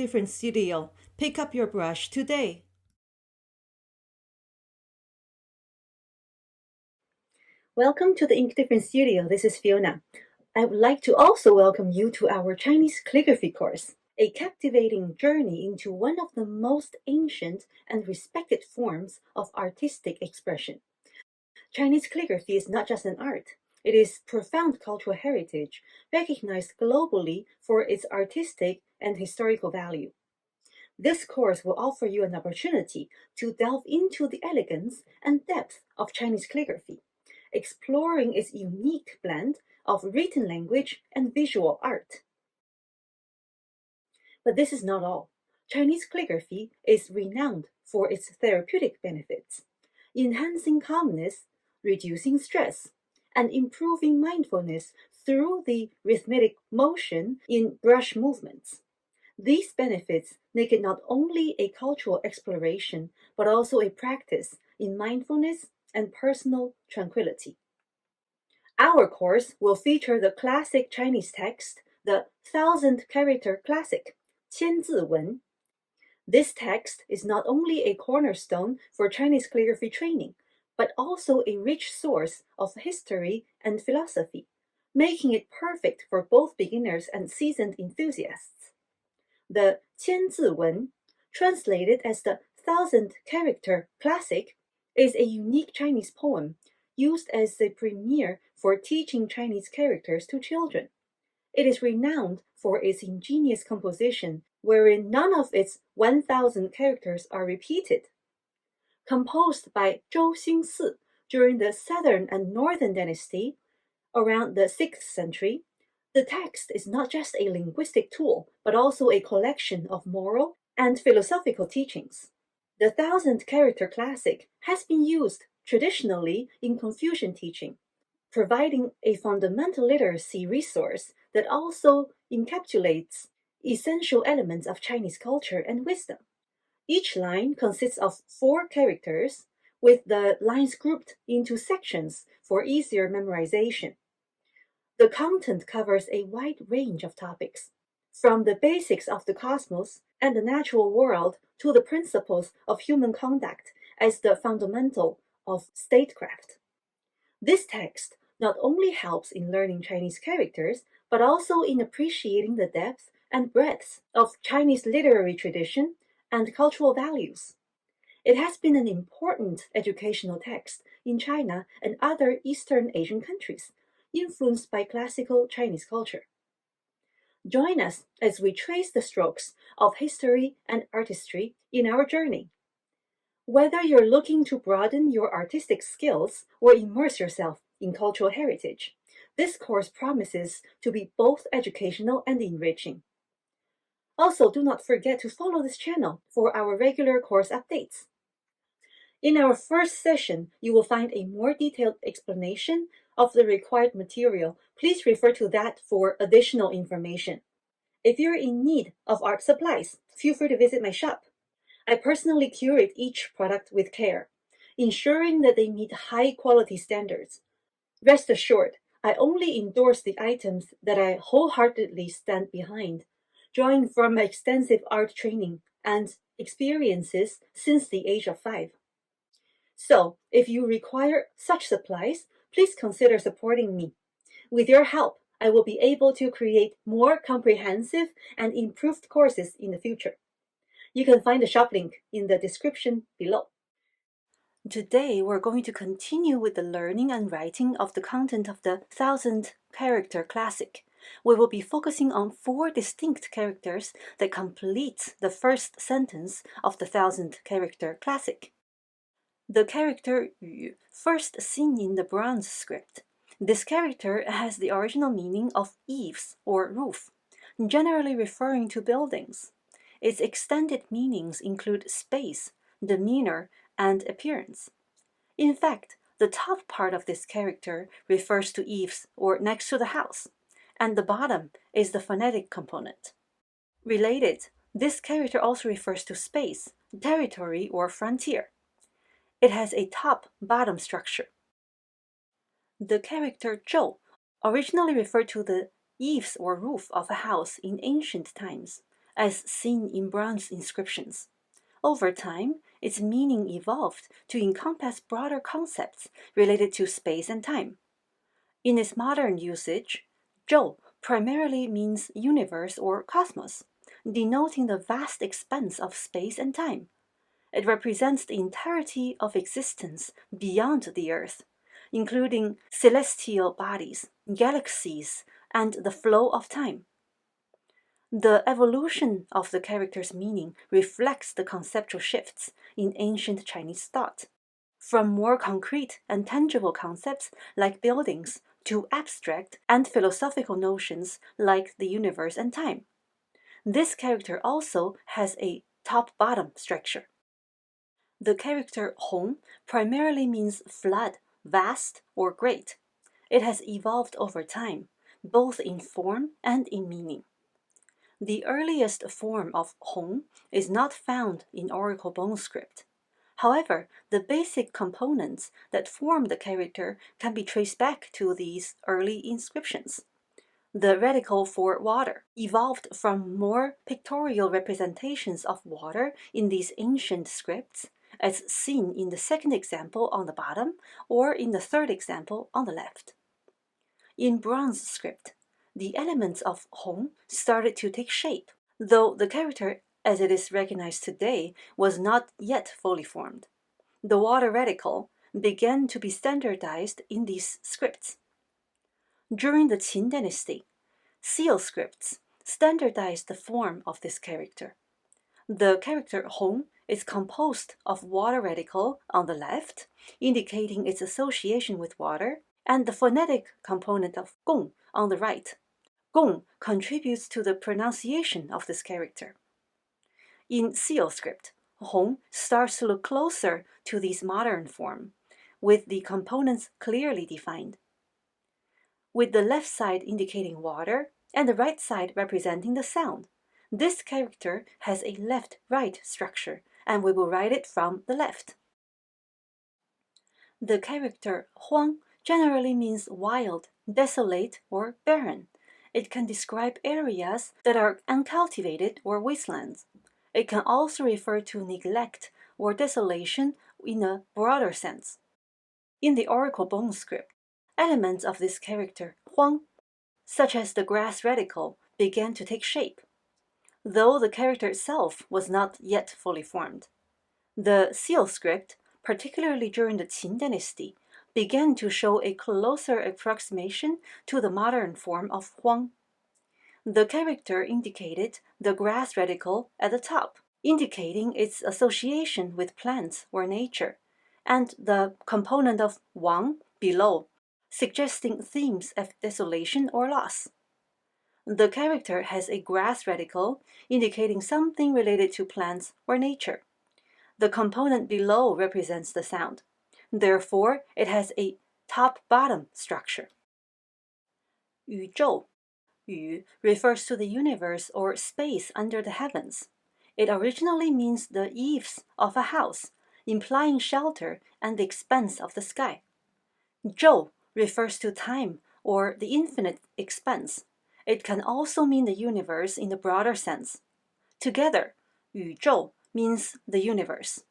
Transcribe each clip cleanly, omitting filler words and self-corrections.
InkDifferent Studio. Pick up your brush today. Welcome to the InkDifferent Studio. This is Fiona. I would like to also welcome you to our Chinese calligraphy course, a captivating journey into one of the most ancient and respected forms of artistic expression. Chinese calligraphy is not just an art. It is profound cultural heritage, recognized globally for its artistic and historical value. This course will offer you an opportunity to delve into the elegance and depth of Chinese calligraphy, exploring its unique blend of written language and visual art. But this is not all. Chinese calligraphy is renowned for its therapeutic benefits, enhancing calmness, reducing stress, and improving mindfulness through the rhythmic motion in brush movements. These benefits make it not only a cultural exploration, but also a practice in mindfulness and personal tranquility. Our course will feature the classic Chinese text, the 1,000-character classic, 千字文. This text is not only a cornerstone for Chinese calligraphy training, but also a rich source of history and philosophy, making it perfect for both beginners and seasoned enthusiasts. The 千字文, translated as the 1,000-character classic, is a unique Chinese poem used as the premier for teaching Chinese characters to children. It is renowned for its ingenious composition, wherein none of its 1,000 characters are repeated. Composed by Zhou Xingsi during the Southern and Northern Dynasty, around the 6th century, the text is not just a linguistic tool, but also a collection of moral and philosophical teachings. The 1,000-character classic has been used traditionally in Confucian teaching, providing a fundamental literacy resource that also encapsulates essential elements of Chinese culture and wisdom. Each line consists of 4 characters, with the lines grouped into sections for easier memorization. The content covers a wide range of topics, from the basics of the cosmos and the natural world to the principles of human conduct as the fundamental of statecraft. This text not only helps in learning Chinese characters, but also in appreciating the depth and breadth of Chinese literary tradition and cultural values. It has been an important educational text in China and other Eastern Asian countries, influenced by classical Chinese culture. Join us as we trace the strokes of history and artistry in our journey. Whether you're looking to broaden your artistic skills or immerse yourself in cultural heritage, this course promises to be both educational and enriching. Also, do not forget to follow this channel for our regular course updates. In our first session, you will find a more detailed explanation of the required material. Please refer to that for additional information. If you're in need of art supplies, feel free to visit my shop. I personally curate each product with care, ensuring that they meet high-quality standards. Rest assured, I only endorse the items that I wholeheartedly stand behind, drawing from my extensive art training and experiences since the age of 5. So, if you require such supplies, please consider supporting me. With your help, I will be able to create more comprehensive and improved courses in the future. You can find the shop link in the description below. Today, we're going to continue with the learning and writing of the content of the 1,000-character classic. We will be focusing on 4 distinct characters that complete the first sentence of the 1,000-character classic. The character Yu, first seen in the bronze script. This character has the original meaning of eaves or roof, generally referring to buildings. Its extended meanings include space, demeanor, and appearance. In fact, the top part of this character refers to eaves or next to the house, and the bottom is the phonetic component. Related, this character also refers to space, territory, or frontier. It has a top-bottom structure. The character zhou originally referred to the eaves or roof of a house in ancient times, as seen in bronze inscriptions. Over time, its meaning evolved to encompass broader concepts related to space and time. In its modern usage, zhou primarily means universe or cosmos, denoting the vast expanse of space and time. It represents the entirety of existence beyond the Earth, including celestial bodies, galaxies, and the flow of time. The evolution of the character's meaning reflects the conceptual shifts in ancient Chinese thought, from more concrete and tangible concepts like buildings to abstract and philosophical notions like the universe and time. This character also has a top-bottom structure. The character Hong primarily means flood, vast, or great. It has evolved over time, both in form and in meaning. The earliest form of Hong is not found in Oracle bone script. However, the basic components that form the character can be traced back to these early inscriptions. The radical for water evolved from more pictorial representations of water in these ancient scripts, as seen in the second example on the bottom or in the third example on the left. In bronze script, the elements of Hong started to take shape, though the character as it is recognized today was not yet fully formed. The water radical began to be standardized in these scripts. During the Qin dynasty, seal scripts standardized the form of this character. The character Hong is composed of water radical on the left, indicating its association with water, and the phonetic component of Gong on the right. Gong contributes to the pronunciation of this character. In seal script, Hong starts to look closer to this modern form, with the components clearly defined, with the left side indicating water and the right side representing the sound. This character has a left-right structure, and we will write it from the left. The character Huang generally means wild, desolate, or barren. It can describe areas that are uncultivated or wastelands. It can also refer to neglect or desolation in a broader sense. In the Oracle bone script, elements of this character, Huang, such as the grass radical, began to take shape, though the character itself was not yet fully formed. The seal script, particularly during the Qin dynasty, began to show a closer approximation to the modern form of Huang. The character indicated the grass radical at the top, indicating its association with plants or nature, and the component of Wang below, suggesting themes of desolation or loss. The character has a grass radical, indicating something related to plants or nature. The component below represents the sound. Therefore, it has a top-bottom structure. 宇宙 Yu refers to the universe or space under the heavens. It originally means the eaves of a house, implying shelter and the expanse of the sky. Zhou refers to time or the infinite expanse. It can also mean the universe in the broader sense. Together, 宇宙 means the universe.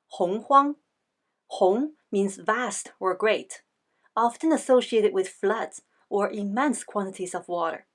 洪荒 Hong means vast or great, often associated with floods or immense quantities of water.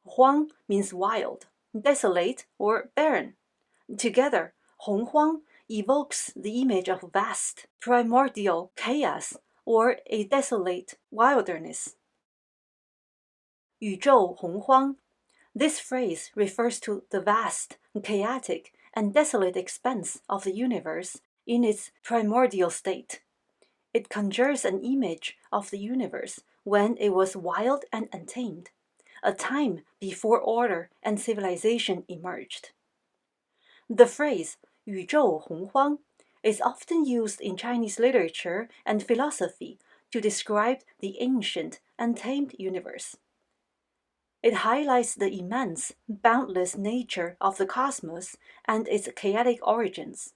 Huang means wild, desolate, or barren. Together, Hong Huang evokes the image of vast, primordial chaos or a desolate wilderness. 宇宙洪荒 This phrase refers to the vast, chaotic, and desolate expanse of the universe in its primordial state. It conjures an image of the universe when it was wild and untamed, a time before order and civilization emerged. The phrase 宇宙洪荒 is often used in Chinese literature and philosophy to describe the ancient, untamed universe. It highlights the immense, boundless nature of the cosmos and its chaotic origins.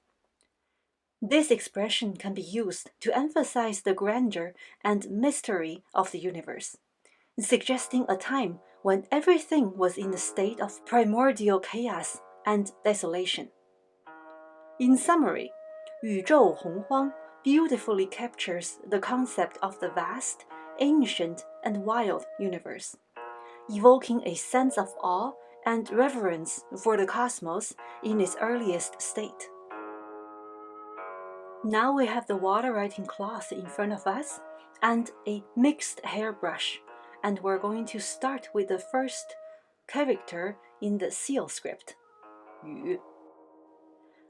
This expression can be used to emphasize the grandeur and mystery of the universe, suggesting a time when everything was in a state of primordial chaos and desolation. In summary, 宇宙洪荒 beautifully captures the concept of the vast, ancient, and wild universe, evoking a sense of awe and reverence for the cosmos in its earliest state. Now we have the water writing cloth in front of us and a mixed hairbrush, and we're going to start with the first character in the seal script, 雨.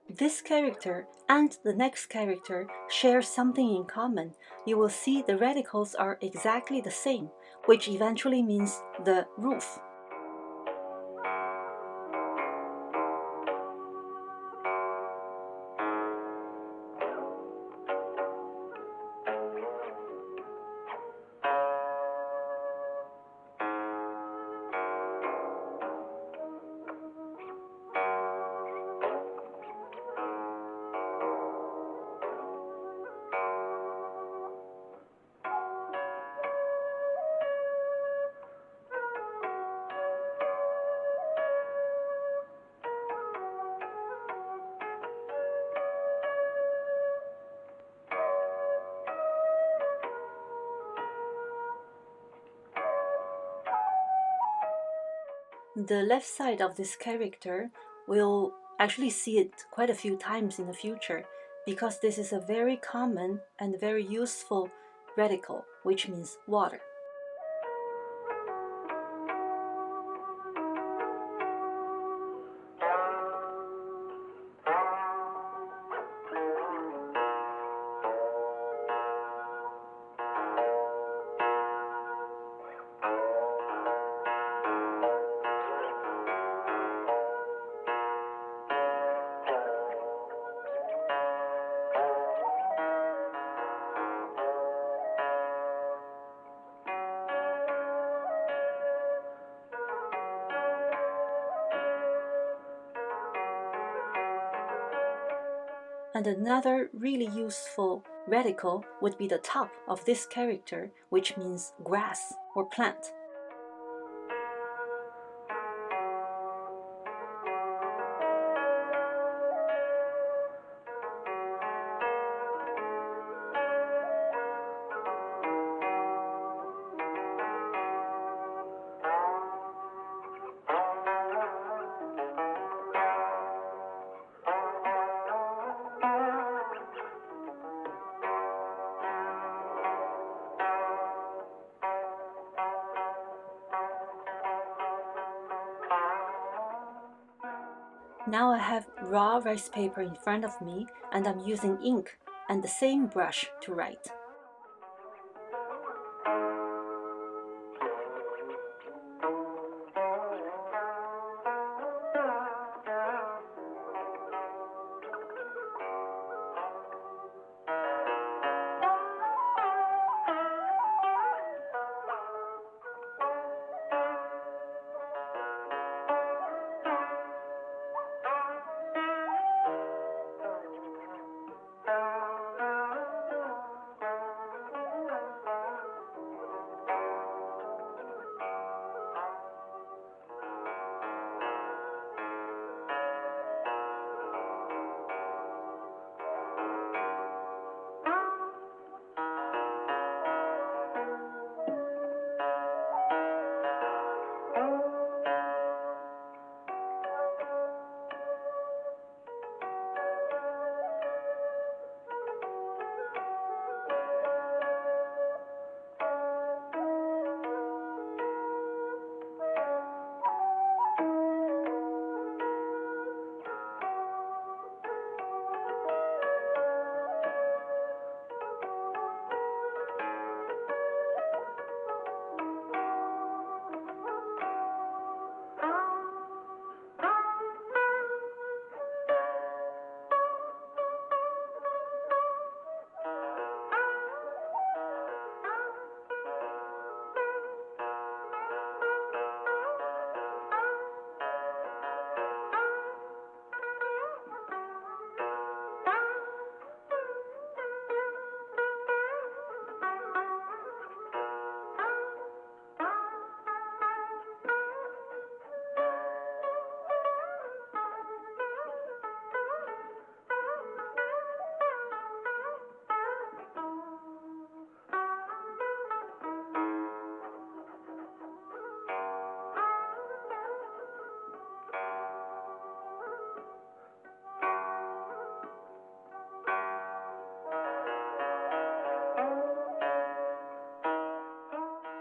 This character and the next character share something in common. You will see the radicals are exactly the same, which eventually means the roof. The left side of this character will actually see it quite a few times in the future because this is a very common and very useful radical, which means water. And another really useful radical would be the top of this character, which means grass or plant. Now I have raw rice paper in front of me and I'm using ink and the same brush to write.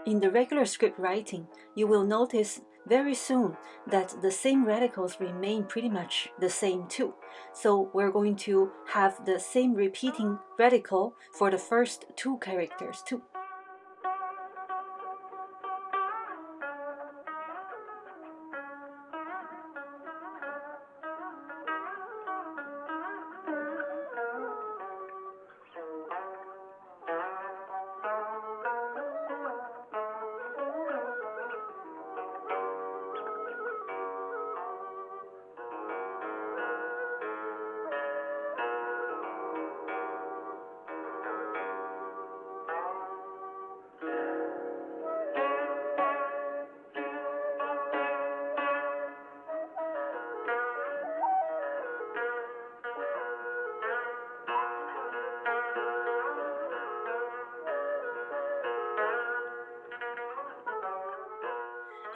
In the regular script writing, you will notice very soon that the same radicals remain pretty much the same too. So we're going to have the same repeating radical for the first two characters too.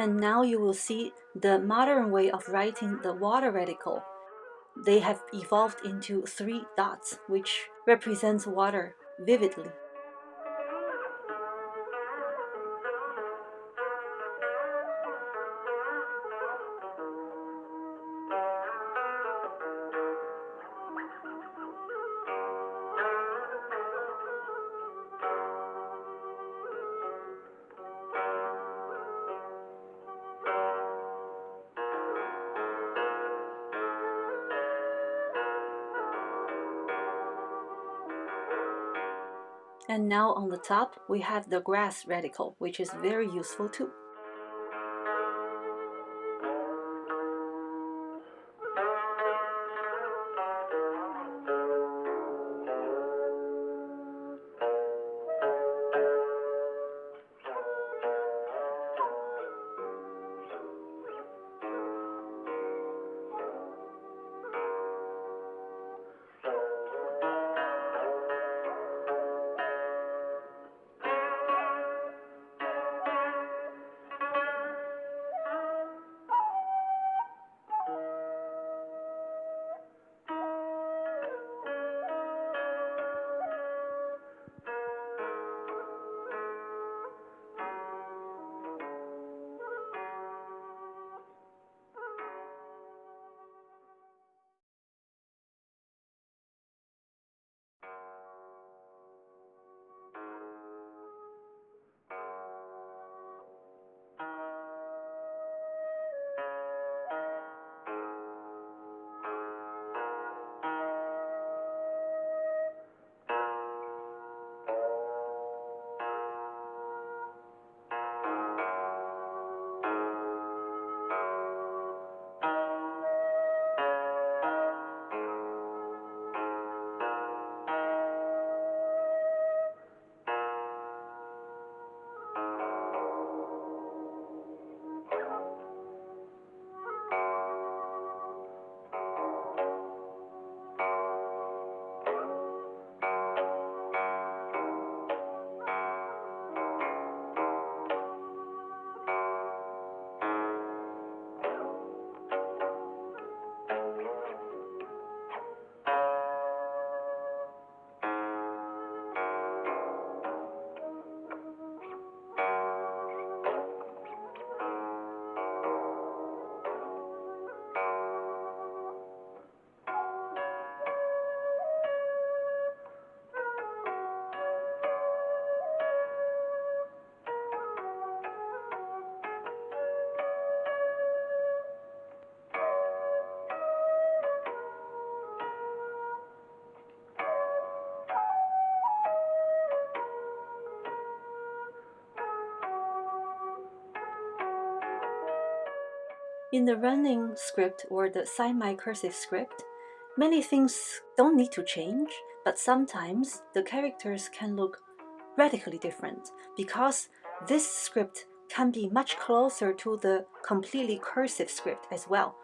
And now you will see the modern way of writing the water radical. They have evolved into 3 dots, which represents water vividly. And now on the top, we have the grass radical, which is very useful too. In the running script or the semi-cursive script, many things don't need to change, but sometimes the characters can look radically different because this script can be much closer to the completely cursive script as well.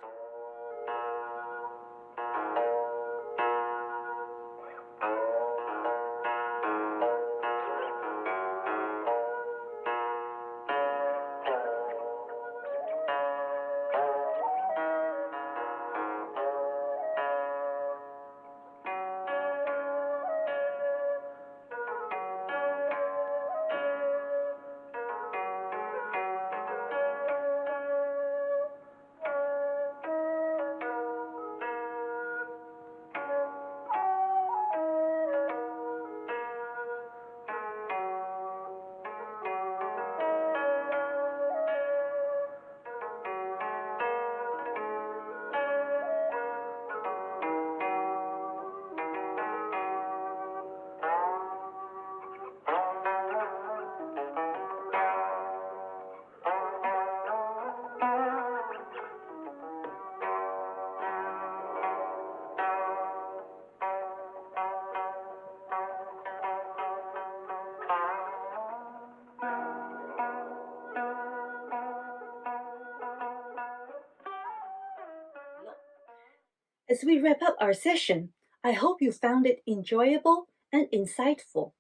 As we wrap up our session, I hope you found it enjoyable and insightful.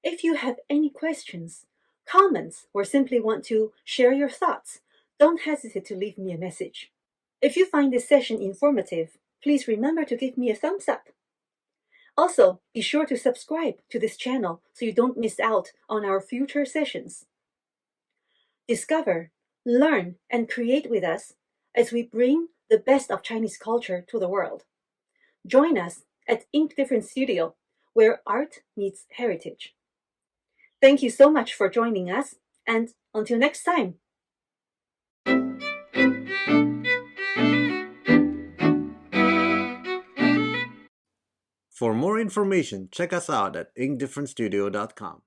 If you have any questions, comments, or simply want to share your thoughts, don't hesitate to leave me a message. If you find this session informative, please remember to give me a thumbs up. Also, be sure to subscribe to this channel so you don't miss out on our future sessions. Discover, learn, and create with us as we bring the best of Chinese culture to the world. Join us at InkDifferent Studio, where art meets heritage. Thank you so much for joining us, and until next time. For more information, check us out at inkdifferentstudio.com.